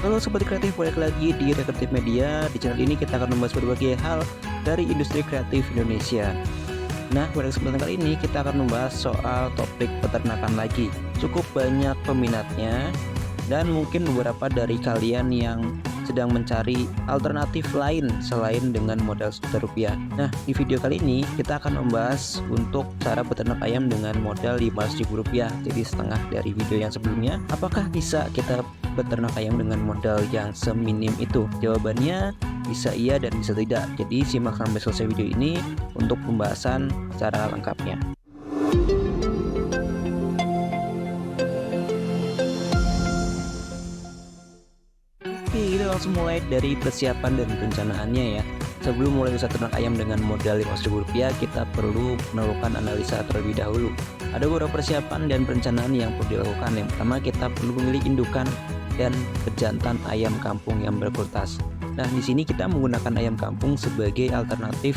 Halo Sobat Kreatif, balik lagi di Rekreatif Media. Di channel ini kita akan membahas berbagai hal dari industri kreatif Indonesia. Nah, pada kesempatan kali ini kita akan membahas soal topik peternakan lagi. Cukup banyak peminatnya dan mungkin beberapa dari kalian yang sedang mencari alternatif lain selain dengan modal Rp1. Nah, di video kali ini kita akan membahas untuk cara beternak ayam dengan modal Rp500.000, jadi setengah dari video yang sebelumnya. Apakah bisa kita beternak ayam dengan modal yang seminim itu? Jawabannya bisa iya dan bisa tidak. Jadi simak sampai selesai video ini untuk pembahasan secara lengkapnya. Oke, kita langsung mulai dari persiapan dan perencanaannya ya. Sebelum mulai usaha ternak ayam dengan modal Rp500.000, kita perlu melakukan analisa terlebih dahulu. Ada beberapa persiapan dan perencanaan yang perlu dilakukan. Yang pertama, kita perlu memilih indukan dan pejantan ayam kampung yang berkualitas. Nah, di sini kita menggunakan ayam kampung sebagai alternatif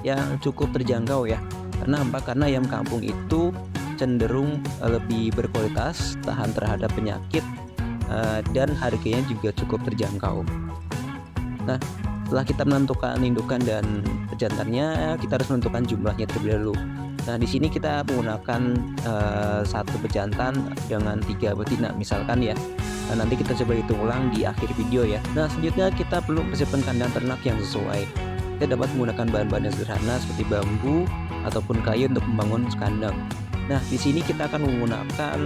yang cukup terjangkau ya. Karena apa? Karena ayam kampung itu cenderung lebih berkualitas, tahan terhadap penyakit, dan harganya juga cukup terjangkau. Nah, setelah kita menentukan indukan dan pejantannya, kita harus menentukan jumlahnya terlebih dahulu. Nah, di sini kita menggunakan satu pejantan dengan 3 betina misalkan ya. Nah, nanti kita coba hitung ulang di akhir video ya. Nah, selanjutnya kita perlu persiapan kandang ternak yang sesuai. Kita dapat menggunakan bahan-bahan yang sederhana seperti bambu ataupun kayu untuk membangun kandang. Nah, di sini kita akan menggunakan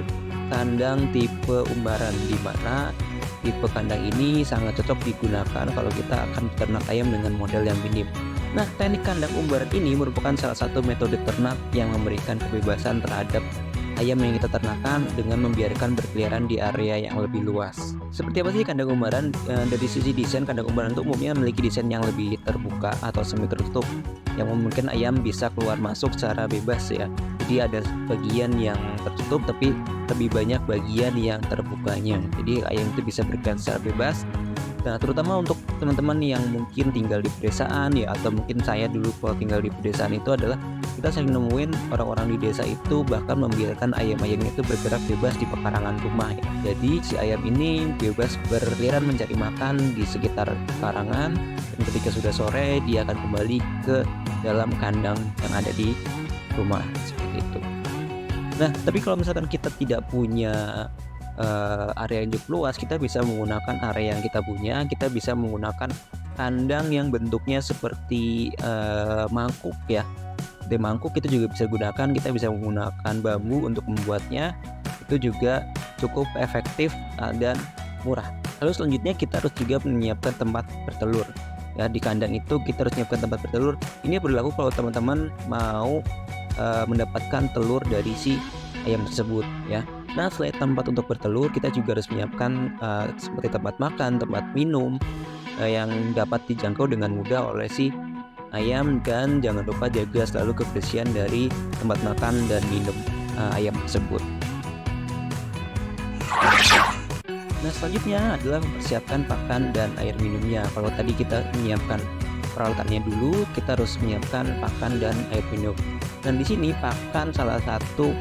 kandang tipe umbaran, di mana tipe kandang ini sangat cocok digunakan kalau kita akan beternak ayam dengan modal yang minim. Nah, teknik kandang umbaran ini merupakan salah satu metode ternak yang memberikan kebebasan terhadap ayam yang kita ternakan dengan membiarkan berkeliaran di area yang lebih luas. Seperti apa sih kandang umbaran? Dari sisi desain, kandang umbaran itu umumnya memiliki desain yang lebih terbuka atau semi tertutup, yang memungkinkan ayam bisa keluar masuk secara bebas ya. Jadi ada bagian yang tertutup tapi lebih banyak bagian yang terbukanya. Jadi ayam itu bisa berkeliaran secara bebas. Nah, terutama untuk teman-teman yang mungkin tinggal di pedesaan ya, atau mungkin saya dulu kalau tinggal di pedesaan itu adalah kita sering nemuin orang-orang di desa itu bahkan membiarkan ayam-ayam itu bergerak bebas di pekarangan rumah ya. Jadi si ayam ini bebas berkeliaran mencari makan di sekitar pekarangan, dan ketika sudah sore dia akan kembali ke dalam kandang yang ada di rumah seperti itu. Nah, tapi kalau misalkan kita tidak punya area yang cukup luas, kita bisa menggunakan area yang kita punya. Kita bisa menggunakan kandang yang bentuknya seperti mangkuk ya. Di mangkuk itu juga bisa digunakan. Kita bisa menggunakan bambu untuk membuatnya. Itu juga cukup efektif dan murah. Lalu selanjutnya kita harus juga menyiapkan tempat bertelur ya. Di kandang itu kita harus menyiapkan tempat bertelur. Ini berlaku kalau teman-teman mau mendapatkan telur dari si ayam tersebut ya. Nah, selain tempat untuk bertelur, kita juga harus menyiapkan seperti tempat makan, tempat minum yang dapat dijangkau dengan mudah oleh si ayam, dan jangan lupa jaga selalu kebersihan dari tempat makan dan minum ayam tersebut. Nah, selanjutnya adalah mempersiapkan pakan dan air minumnya. Kalau tadi kita menyiapkan peralatannya dulu, kita harus menyiapkan pakan dan air minum. Dan di sini pakan salah satu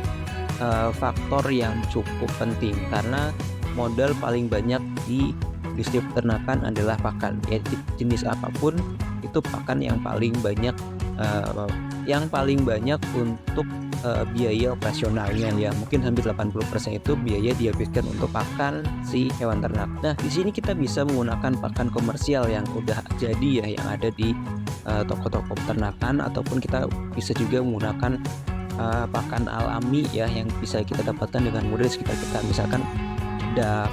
faktor yang cukup penting, karena modal paling banyak di industri peternakan adalah pakan ya. Jenis apapun itu pakan yang paling banyak untuk biaya operasionalnya ya. Mungkin hampir 80% itu biaya dihabiskan untuk pakan si hewan ternak. Nah, di sini kita bisa menggunakan pakan komersial yang udah jadi ya, yang ada di toko-toko peternakan, ataupun kita bisa juga menggunakan pakan alami ya, yang bisa kita dapatkan dengan mudah sekitar kita, misalkan ada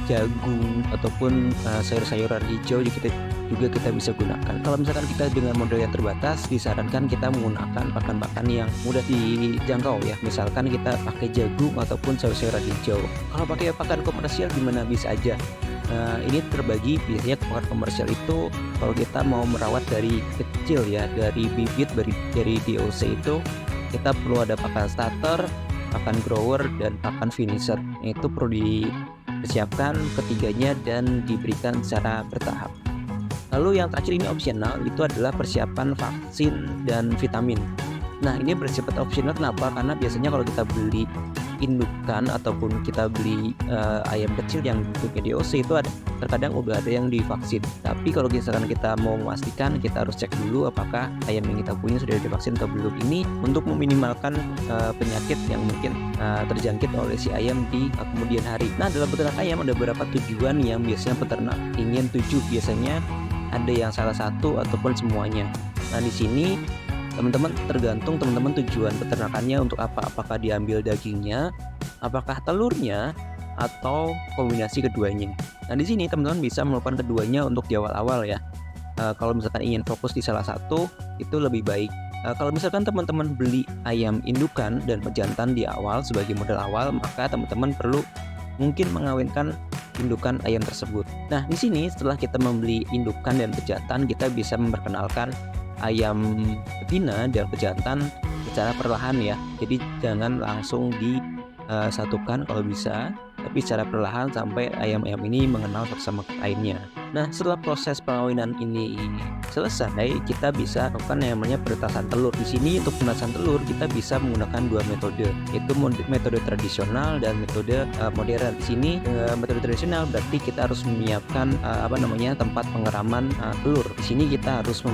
jagung ataupun sayur-sayuran hijau juga kita bisa gunakan. Kalau misalkan kita dengan modal yang terbatas, disarankan kita menggunakan pakan-pakan yang mudah dijangkau ya. Misalkan kita pakai jagung ataupun sayur-sayuran hijau. Kalau pakai pakan komersial gimana? Bisa aja. Ini terbagi biasanya pakan komersial itu kalau kita mau merawat dari kecil ya, dari bibit, dari DOC itu kita perlu ada pakan starter, pakan grower, dan pakan finisher. Itu perlu dipersiapkan ketiganya dan diberikan secara bertahap. Lalu yang terakhir ini opsional, itu adalah persiapan vaksin dan vitamin. Nah, ini bersifat opsional. Kenapa? Karena biasanya kalau kita beli indukan ataupun kita beli ayam kecil yang bentuknya DOC itu terkadang udah ada yang divaksin. Tapi kalau misalkan kita mau memastikan, kita harus cek dulu apakah ayam yang kita punya sudah divaksin atau belum. Ini untuk meminimalkan penyakit yang mungkin terjangkit oleh si ayam di kemudian hari. Nah, dalam peternak ayam ada beberapa tujuan yang biasanya peternak ingin tuju. Biasanya ada yang salah satu ataupun semuanya. Nah, di sini teman-teman tergantung teman-teman tujuan peternakannya untuk apa. Apakah diambil dagingnya, apakah telurnya, atau kombinasi keduanya. Nah, di sini teman-teman bisa melakukan keduanya untuk di awal-awal ya. Kalau misalkan ingin fokus di salah satu, itu lebih baik. Kalau misalkan teman-teman beli ayam indukan dan pejantan di awal sebagai modal awal, maka teman-teman perlu mungkin mengawinkan indukan ayam tersebut. Nah, di sini setelah kita membeli indukan dan pejantan, kita bisa memperkenalkan ayam betina dan pejantan secara perlahan ya. Jadi jangan langsung disatukan kalau bisa, tapi secara perlahan sampai ayam-ayam ini mengenal satu sama lainnya. Nah, setelah proses pengawinan ini selesai, kita bisa lakukan yang namanya penetasan telur. Di sini untuk penetasan telur kita bisa menggunakan dua metode, yaitu metode tradisional dan metode modern. Di sini metode tradisional berarti kita harus menyiapkan tempat pengeraman telur. Di sini kita harus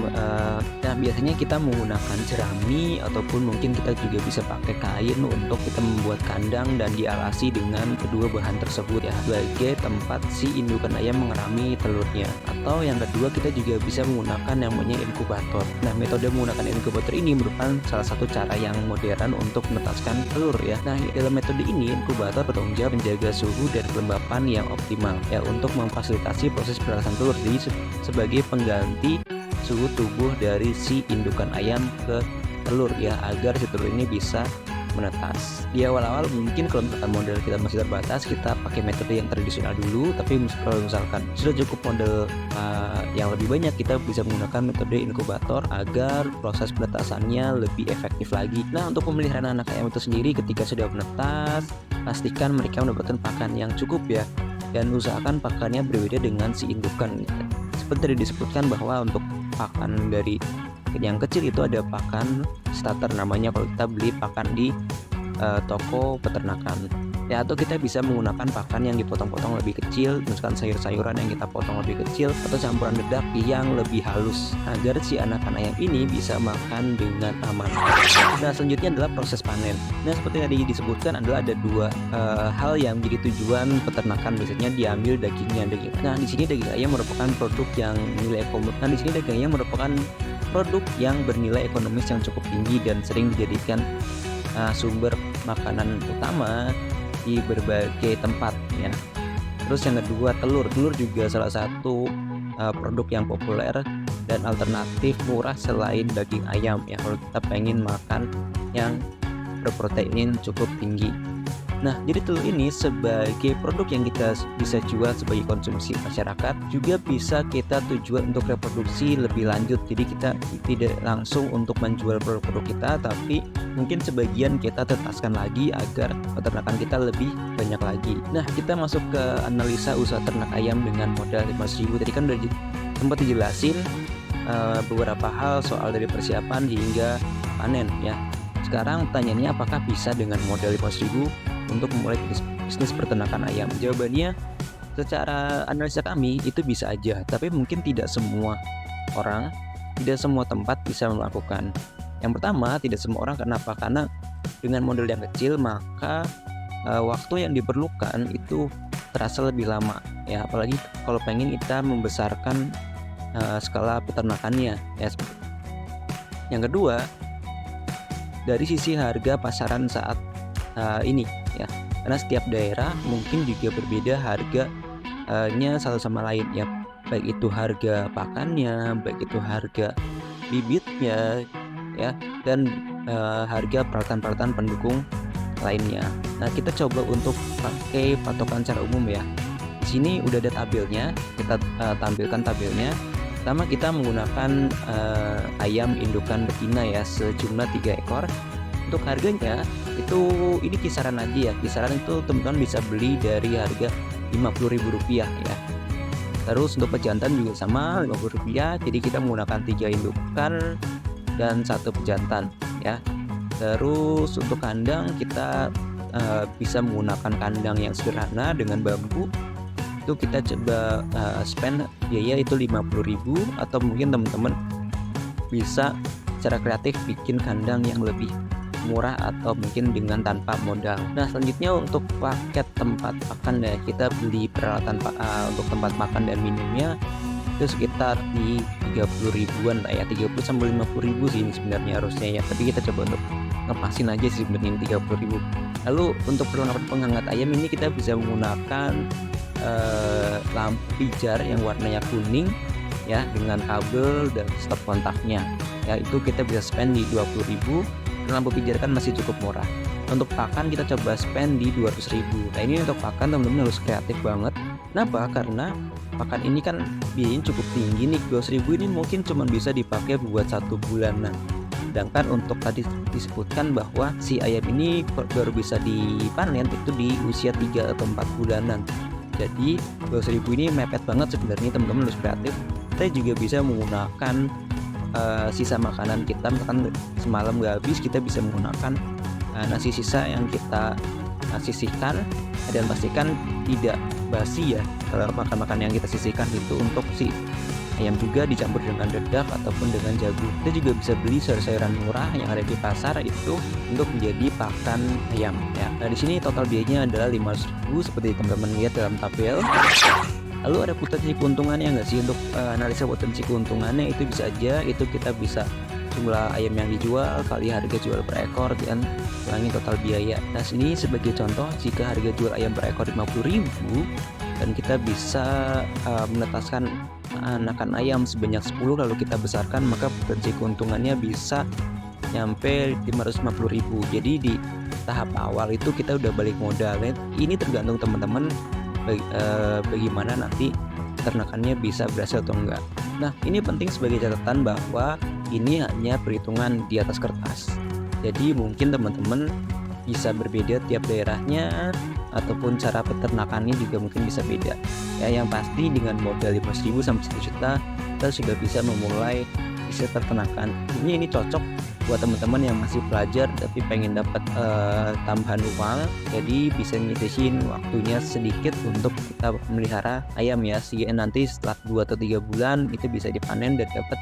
biasanya kita menggunakan jerami ataupun mungkin kita juga bisa pakai kain untuk kita membuat kandang dan dialasi dengan kedua bahan tersebut ya, sebagai tempat si indukan ayam mengerami telurnya. Atau yang kedua, kita juga bisa menggunakan yang namanya inkubator. Nah, metode menggunakan inkubator ini merupakan salah satu cara yang modern untuk menetaskan telur ya. Nah, dalam metode ini inkubator bertanggung jawab menjaga suhu dan kelembapan yang optimal ya, untuk memfasilitasi proses penetasan telur. Jadi sebagai pengganti suhu tubuh dari si indukan ayam ke telur ya, agar si telur ini bisa menetas. Di awal-awal mungkin kalau misalkan modal kita masih terbatas, kita pakai metode yang tradisional dulu. Tapi kalau misalkan sudah cukup modal yang lebih banyak, kita bisa menggunakan metode inkubator agar proses penetasannya lebih efektif lagi. Nah, untuk pemeliharaan anak ayam itu sendiri, ketika sudah menetas, pastikan mereka mendapatkan pakan yang cukup ya, dan usahakan pakannya berbeda dengan si indukan. Seperti tadi disebutkan bahwa untuk pakan dari yang kecil itu ada pakan starter namanya kalau kita beli pakan di toko peternakan ya, atau kita bisa menggunakan pakan yang dipotong-potong lebih kecil, misalkan sayur-sayuran yang kita potong lebih kecil, atau campuran dedak yang lebih halus agar si anakan ayam ini bisa makan dengan aman. Nah, selanjutnya adalah proses panen. Nah, seperti tadi disebutkan adalah ada dua hal yang menjadi tujuan peternakan. Biasanya diambil dagingnya. Nah, di sini daging ayam merupakan produk yang nilai ekonomis. Nah, di sini daging ayam merupakan produk yang bernilai ekonomis yang cukup tinggi dan sering dijadikan sumber makanan utama di berbagai tempat ya. Terus yang kedua, telur juga salah satu produk yang populer dan alternatif murah selain daging ayam ya, kalau kita pengen makan yang berprotein cukup tinggi. Nah, jadi telur ini sebagai produk yang kita bisa jual sebagai konsumsi masyarakat, juga bisa kita tujuan untuk reproduksi lebih lanjut. Jadi kita tidak langsung untuk menjual produk-produk kita, tapi mungkin sebagian kita tetaskan lagi agar peternakan kita lebih banyak lagi. Nah, kita masuk ke analisa usaha ternak ayam dengan modal 500.000. Tadi kan udah sempat dijelasin beberapa hal soal dari persiapan hingga panen ya. Sekarang pertanyaannya, apakah bisa dengan modal 500.000 untuk memulai bisnis peternakan ayam? Jawabannya, secara analisa kami itu bisa aja, tapi mungkin tidak semua orang, tidak semua tempat bisa melakukan. Yang pertama, tidak semua orang. Kenapa? Karena dengan modal yang kecil, maka waktu yang diperlukan itu terasa lebih lama ya, apalagi kalau pengen kita membesarkan skala peternakannya ya. Yang kedua, dari sisi harga pasaran saat ini ya, karena setiap daerah mungkin juga berbeda harganya satu sama lain ya, baik itu harga pakannya, baik itu harga bibitnya ya, dan harga peralatan-peralatan pendukung lainnya. Nah, kita coba untuk pakai patokan secara umum ya. Di sini udah ada tabelnya, kita tampilkan tabelnya. Pertama, kita menggunakan ayam indukan betina ya, sejumlah 3 ekor. Untuk harganya itu ini kisaran aja ya, kisaran itu teman-teman bisa beli dari harga Rp50.000 ya. Terus untuk pejantan juga sama Rp50.000, jadi kita menggunakan 3 indukan dan 1 pejantan ya. Terus untuk kandang kita bisa menggunakan kandang yang sederhana dengan bambu. Itu kita coba spend biaya itu 50.000, atau mungkin teman-teman bisa secara kreatif bikin kandang yang lebih murah atau mungkin dengan tanpa modal. Nah, selanjutnya untuk paket tempat makan, ya kita beli peralatan untuk tempat makan dan minumnya itu sekitar di 30 ribuan lah ya, 30 sampai 50 ribu sih ini sebenarnya harusnya ya, tapi kita coba untuk ngepasin aja sih sebenarnya 30 ribu. Lalu untuk perlengkapan penghangat ayam ini kita bisa menggunakan lampu pijar yang warnanya kuning ya, dengan kabel dan stop kontaknya ya, itu kita bisa spend di 20 ribu. Lampu pijar kan masih cukup murah. Untuk pakan kita coba spend di 200 ribu. Nah, ini untuk pakan teman-teman harus kreatif banget. Kenapa? Karena pakan ini kan biayanya cukup tinggi nih. 200 ribu ini mungkin cuma bisa dipakai buat 1 bulanan. Sedangkan untuk tadi disebutkan bahwa si ayam ini baru bisa dipanen itu di usia 3 atau 4 bulanan. Jadi 200 ribu ini mepet banget sebenarnya, teman-teman harus kreatif. Kita juga bisa menggunakan sisa makanan kita, misalkan semalam gak habis, kita bisa menggunakan nasi sisa yang kita sisihkan, dan pastikan tidak basi ya kalau makan-makan yang kita sisihkan itu. Untuk si ayam juga dicampur dengan dedak ataupun dengan jagung. Kita juga bisa beli sayur-sayuran murah yang ada di pasar itu untuk menjadi pakan ayam ya. Nah, di sini total biayanya adalah 500.000 seperti teman-teman lihat dalam tabel. Lalu ada potensi keuntungannya nggak sih? Untuk analisa potensi keuntungannya itu bisa aja itu kita bisa jumlah ayam yang dijual kali harga jual per ekor dan kurangi total biaya. Nah, sini sebagai contoh, jika harga jual ayam per ekor 50.000 dan kita bisa menetaskan anakan ayam sebanyak 10 lalu kita besarkan, maka potensi keuntungannya bisa nyampe 550.000. Jadi di tahap awal itu kita udah balik modal. Ini tergantung teman-teman bagaimana nanti ternakannya bisa berhasil atau enggak. Nah, ini penting sebagai catatan bahwa ini hanya perhitungan di atas kertas. Jadi mungkin teman-teman bisa berbeda tiap daerahnya, ataupun cara peternakannya juga mungkin bisa beda. Ya, yang pasti dengan modal 500.000 sampai 1 juta kita sudah bisa memulai bisnis peternakan. Ini cocok buat teman-teman yang masih pelajar tapi pengen dapat tambahan uang, jadi bisa nyisihin waktunya sedikit untuk kita memelihara ayam ya, sehingga nanti setelah 2 atau 3 bulan itu bisa dipanen dan dapat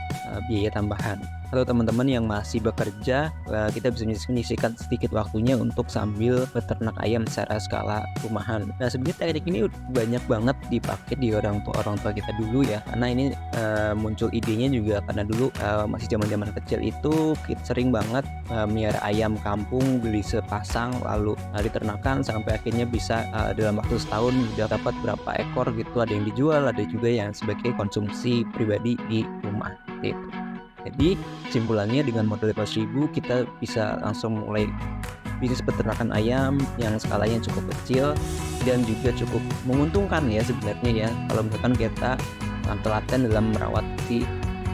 biaya tambahan. Kalau teman-teman yang masih bekerja, kita bisa menyisihkan sedikit waktunya untuk sambil beternak ayam secara skala rumahan. Nah, sebenarnya teknik ini banyak banget dipakai di orang tua kita dulu ya, karena ini muncul idenya juga karena dulu masih zaman kecil itu kita sering banget melihara ayam kampung, beli sepasang lalu diternakan sampai akhirnya bisa dalam waktu setahun udah dapat berapa ekor gitu. Ada yang dijual, ada juga yang sebagai konsumsi pribadi di rumah gitu. Jadi kesimpulannya dengan modal 500.000 kita bisa langsung mulai bisnis peternakan ayam yang skalanya cukup kecil dan juga cukup menguntungkan ya sebenarnya ya, kalau misalkan kita telaten dalam merawat si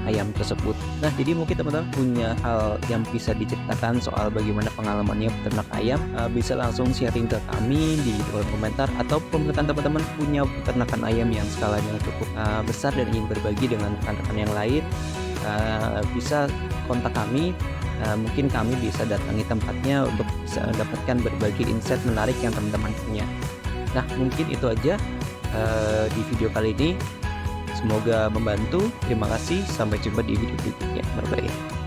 ayam tersebut. Nah, jadi mungkin teman-teman punya hal yang bisa diceritakan soal bagaimana pengalamannya peternak ayam, bisa langsung sharing ke kami di kolom komentar, atau misalkan teman-teman punya peternakan ayam yang skalanya cukup besar dan ingin berbagi dengan rekan-rekan yang lain, bisa kontak kami. Mungkin kami bisa datangi tempatnya untuk bisa mendapatkan berbagai insight menarik yang teman-teman punya. Nah, mungkin itu aja di video kali ini. Semoga membantu. Terima kasih. Sampai jumpa di video berikutnya. Bye-bye.